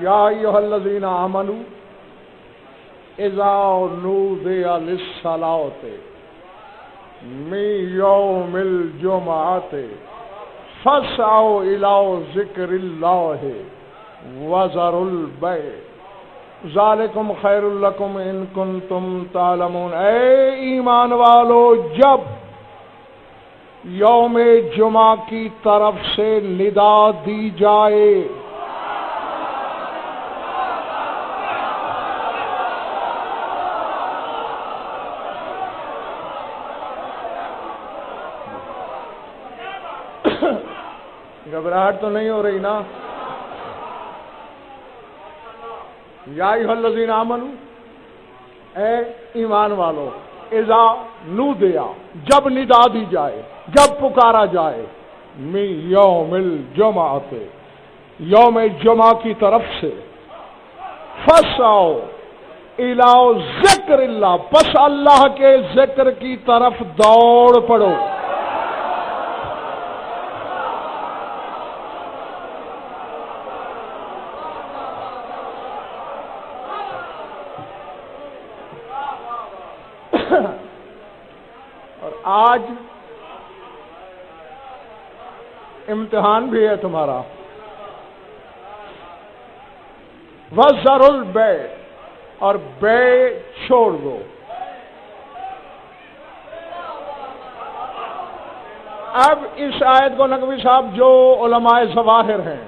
یا ایھا الذین آمنوا اذا نودی للصلاۃ من یوم الجمعۃ فاسعوا الی ذکر اللہ وذروا البیع ذالکم خیر لکم ان کنتم تعلمون۔ اے ایمان والو، جب یوم جمعہ کی طرف سے ندا دی جائے گھبراہٹ تو نہیں ہو رہی نا؟ یا ایھا الذین آمنوا، اے ایمان والو، اذا نودیا، جب ندا دی جائے، جب پکارا جائے، من یوم الجمعۃ، یوم جمعہ کی طرف سے، فاسعوا الی ذکر اللہ، پس اللہ کے ذکر کی طرف دوڑ پڑو۔ اور آج امتحان بھی ہے تمہارا۔ وذروا البیع، اور بیع چھوڑ دو۔ اب اس آیت کو نقوی صاحب جو علماء ظواہر ہیں،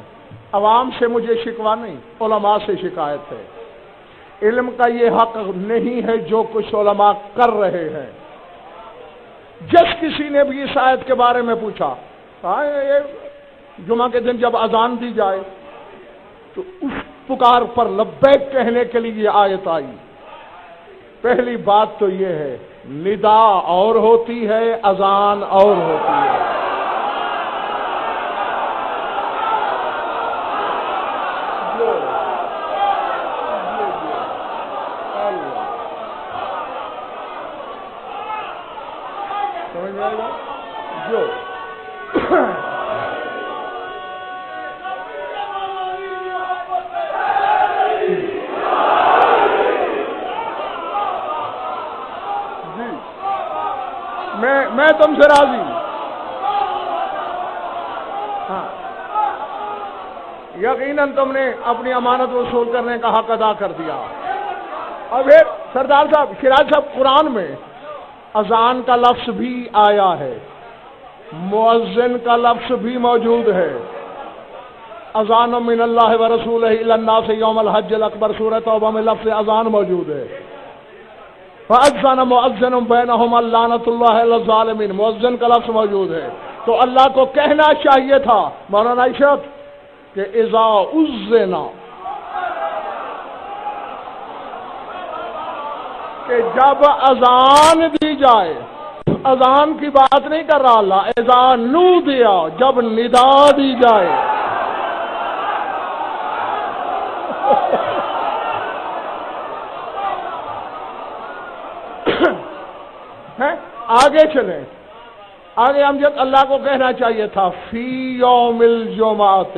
عوام سے مجھے شکوہ نہیں، علماء سے شکایت ہے۔ علم کا یہ حق نہیں ہے جو کچھ علماء کر رہے ہیں۔ جس کسی نے بھی اس آیت کے بارے میں پوچھا، یہ جمعہ کے دن جب اذان دی جائے تو اس پکار پر لبیک کہنے کے لیے یہ آیت آئی۔ پہلی بات تو یہ ہے، ندا اور ہوتی ہے، اذان اور ہوتی ہے۔ سمجھ میں آئے گا؟ جو جی میں تم سے راضی ہوں۔ ہاں، یقیناً تم نے اپنی امانت وصول کرنے کا حق ادا کر دیا۔ اور پھر سردار صاحب، شیراز صاحب، قرآن میں اذان کا لفظ بھی آیا ہے، مؤذن کا لفظ بھی موجود ہے۔ اذان من اللہ ورسولہ الی الناس یوم الحج الاکبر، سورہ توبہ میں لفظ اذان موجود ہے۔ فاذن مؤذن بینہم اللعنۃ اللہ علی الظالمین، مؤذن کا لفظ موجود ہے۔ تو اللہ کو کہنا چاہیے تھا مولانا عشرت کہ اذا اذن، کہ جب اذان دی جائے، اذان کی بات نہیں کر رہا اللہ، اذا نودیا، جب ندا دی جائے۔ آگے چلیں، آگے امجد اللہ کو کہنا چاہیے تھا فی یوم الجمعۃ،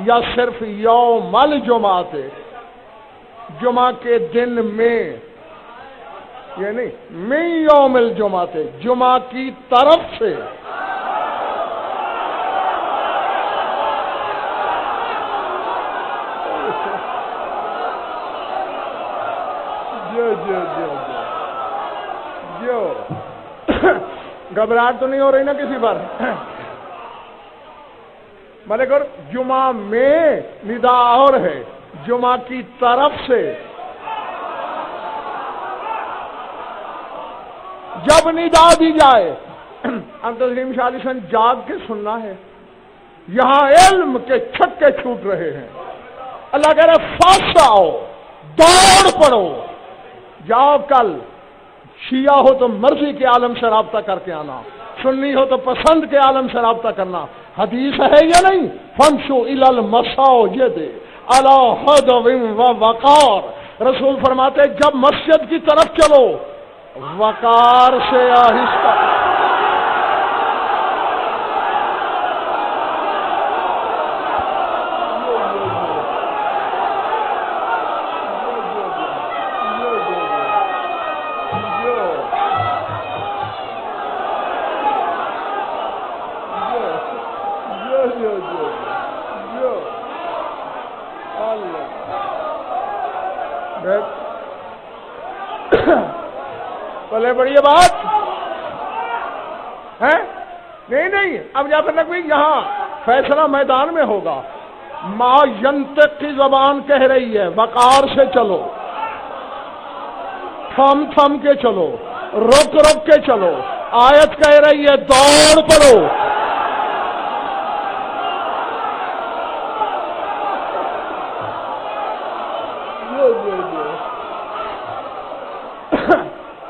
یا صرف یوم الجمعۃ، جمعہ کے دن میں، یہ نہیں من یوم الجمعۃ، جمعہ کی طرف سے۔ جو گھبراہٹ تو نہیں ہو رہی نا کسی پر؟ ملک اور جمعہ میں ندا اور ہے، جمعہ کی طرف سے۔ جب ندا دی جائے، تسلیم شاہ علی سن جاگ کے سننا ہے، یہاں علم کے چھکے چھوٹ رہے ہیں۔ اللہ کہہ رہے فاسعوا، دوڑ پڑو، جاؤ کل شیعہ ہو تو مرضی کے عالم سے رابطہ کر کے آنا، سنی ہو تو پسند کے عالم سے رابطہ کرنا۔ حدیث ہے یا نہیں؟ فمشوا الی المساجد علی حدو و وقار، رسول فرماتے جب مسجد کی طرف چلو وقار سے آہستہ۔ بولے بڑی یہ بات ہے نہیں اب جا کر کوئی یہاں فیصلہ میدان میں ہوگا. ما ینطق کی زبان کہہ رہی ہے وقار سے چلو، تھم تھم کے چلو، رک رک کے چلو. آیت کہہ رہی ہے دوڑ پڑو.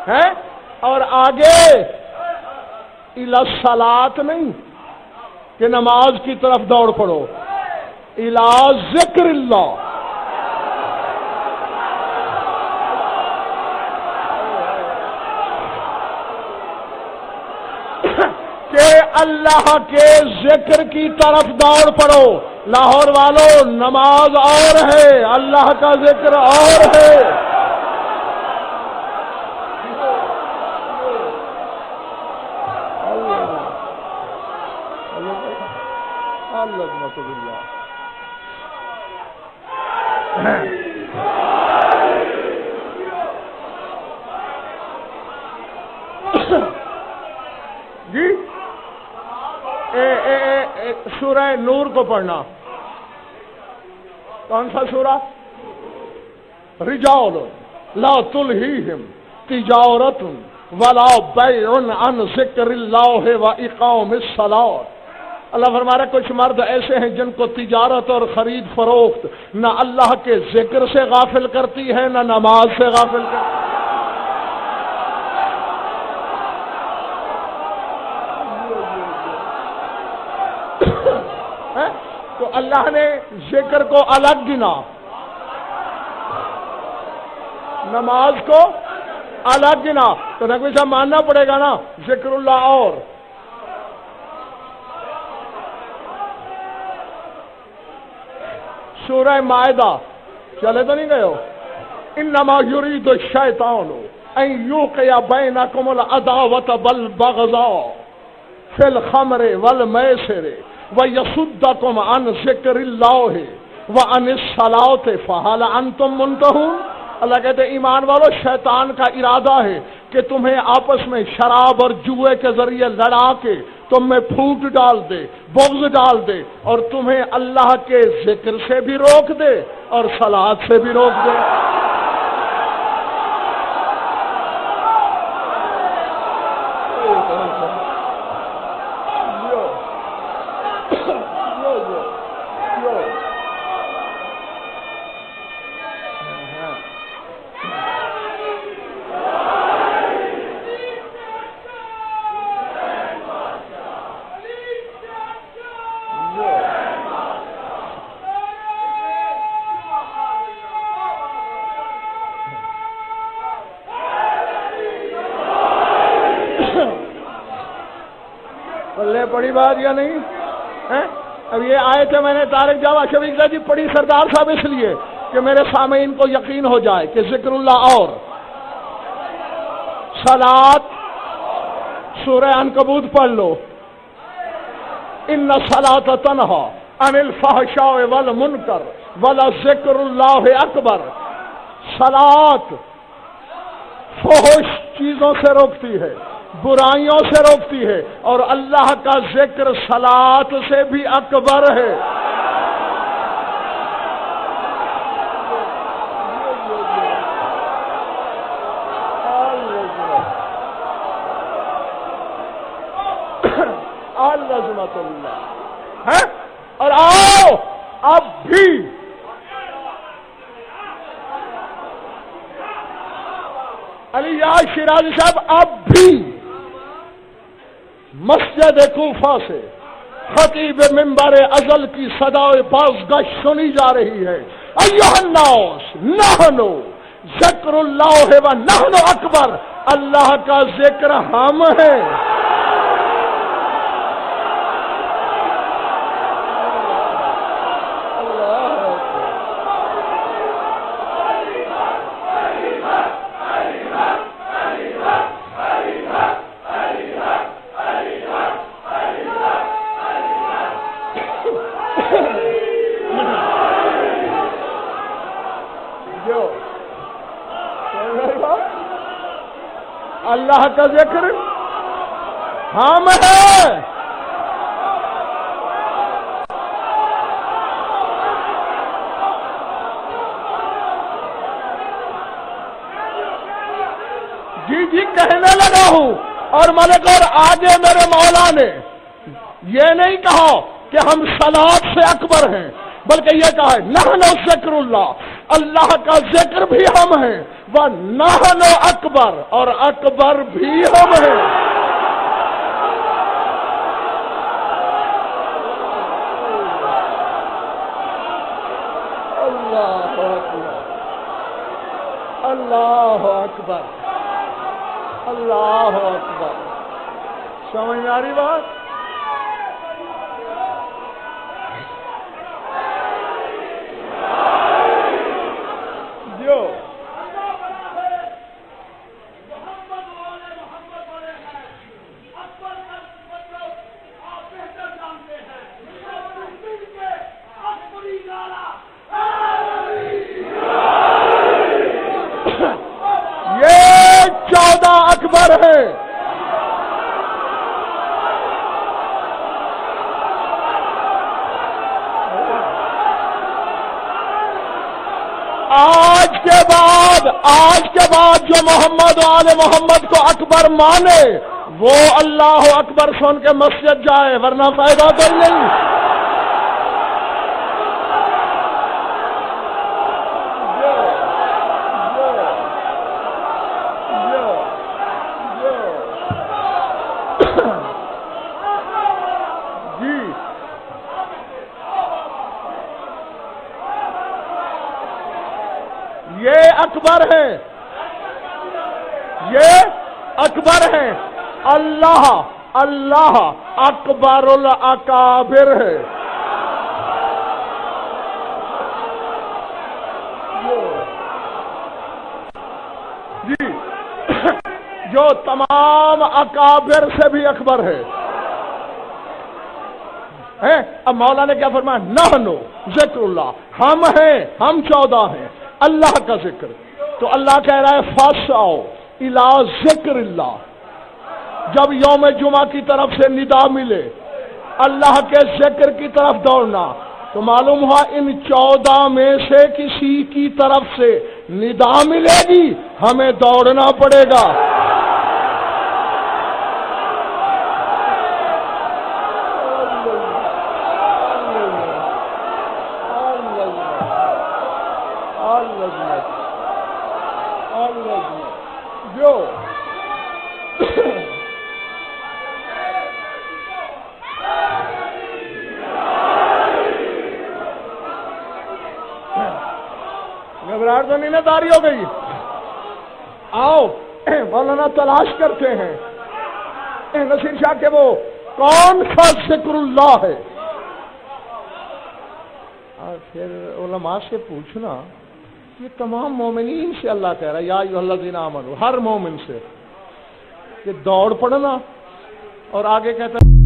ہے اور آگے الی الصلاۃ نہیں کہ نماز کی طرف دوڑ پڑو، الی ذکر اللہ. کہ اللہ کے ذکر کی طرف دوڑ پڑو. لاہور والوں نماز اور ہے، اللہ کا ذکر اور ہے. جی سورہ نور کو پڑھنا. کون سا سورہ؟ رجال لا تلہیہم تجارت ولا بیع عن ذکر اللہ واقام الصلاۃ. اللہ فرما رہا ہے کچھ مرد ایسے ہیں جن کو تجارت اور خرید فروخت نہ اللہ کے ذکر سے غافل کرتی ہے نہ نماز سے غافل کرتی ہے. تو اللہ نے ذکر کو الگ گنا، نماز کو الگ گنا. تو نقوی صاحب ماننا پڑے گا نا ذکر اللہ اور سورہ مائدہ چلے تو نہیں گئے ہو؟ انما یرید الشیطان ان یوقع بینکم العداوۃ والبغضاء فی الخمر والمیسر ویصدکم عن ذکر اللہ وعن الصلاۃ فہل انتم منتہون. اللہ کہتے ہیں ایمان والو شیطان کا ارادہ ہے کہ تمہیں آپس میں شراب اور جوئے کے ذریعے لڑا کے تم میں پھوٹ ڈال دے، بغض ڈال دے، اور تمہیں اللہ کے ذکر سے بھی روک دے اور صلاۃ سے بھی روک دے. بڑی بات یا نہیں ہے؟ اب یہ آئے تھے میں نے طارق جامع شفیق جی پڑھی سردار صاحب اس لیے کہ میرے سامعین کو یقین ہو جائے کہ ذکر اللہ اور صلاۃ. سورہ عنکبوت پڑھ لو، ان الصلاۃ تنہی عن الفحشاء والمنکر ولذکر اللہ اکبر. صلاۃ فحش چیزوں سے روکتی ہے، برائیوں سے روکتی ہے، اور اللہ کا ذکر صلاۃ سے بھی اکبر ہے. العظمت اللہ ہے. اور آؤ اب بھی علی یار شیرازی صاحب اب بھی مسجد کوفہ سے خطیب منبر ازل کی صدائے بازگشت سنی جا رہی ہے. ایھا الناس نحن ذکر اللہ و نحن اکبر. اللہ کا ذکر ہم ہیں. اللہ کا ذکر ہم ہے. جی کہنے لگا ہوں. اور ملک اور آگے میرے مولا نے یہ نہیں کہا کہ ہم صلات سے اکبر ہیں، بلکہ یہ کہا ہے نحن ذکر اللہ، اللہ کا ذکر بھی ہم ہیں، وہ نحن اکبر، اور اکبر بھی ہم ہیں. اللہ اکبر، اللہ اکبر، اللہ اکبر. سمجھ میں آ رہی بات؟ جو یہ 14 اکبر ہے. آج کے بعد جو محمد و آل محمد کو اکبر مانے وہ اللہ اکبر سن کے مسجد جائے، ورنہ فائدہ کوئی نہیں. یہ اکبر ہے، یہ اکبر ہے. اللہ اللہ اکبر الاکابر ہے. جی جو تمام اکابر سے بھی اکبر ہے. اب مولا نے کیا فرمایا؟ نحن ذکر اللہ، ہم ہیں، ہم 14 ہیں اللہ کا ذکر. تو اللہ کہہ رہا ہے فاسعوا الی ذکر اللہ. جب یوم جمعہ کی طرف سے ندا ملے اللہ کے ذکر کی طرف دوڑنا، تو معلوم ہوا ان 14 میں سے کسی کی طرف سے ندا ملے گی، ہمیں دوڑنا پڑے گا. جو گھبراہٹ تو نہیں تاری ہو گئی؟ آؤ مولانا تلاش کرتے ہیں نصیر شاہ کے وہ کون سا ذکر اللہ ہے. اور پھر علماء سے پوچھنا، یہ تمام مومنین سے اللہ کہہ رہا ہے یا ایھا الذین آمنوا، ہر مومن سے کہ دوڑ پڑنا، اور آگے کہتا ہے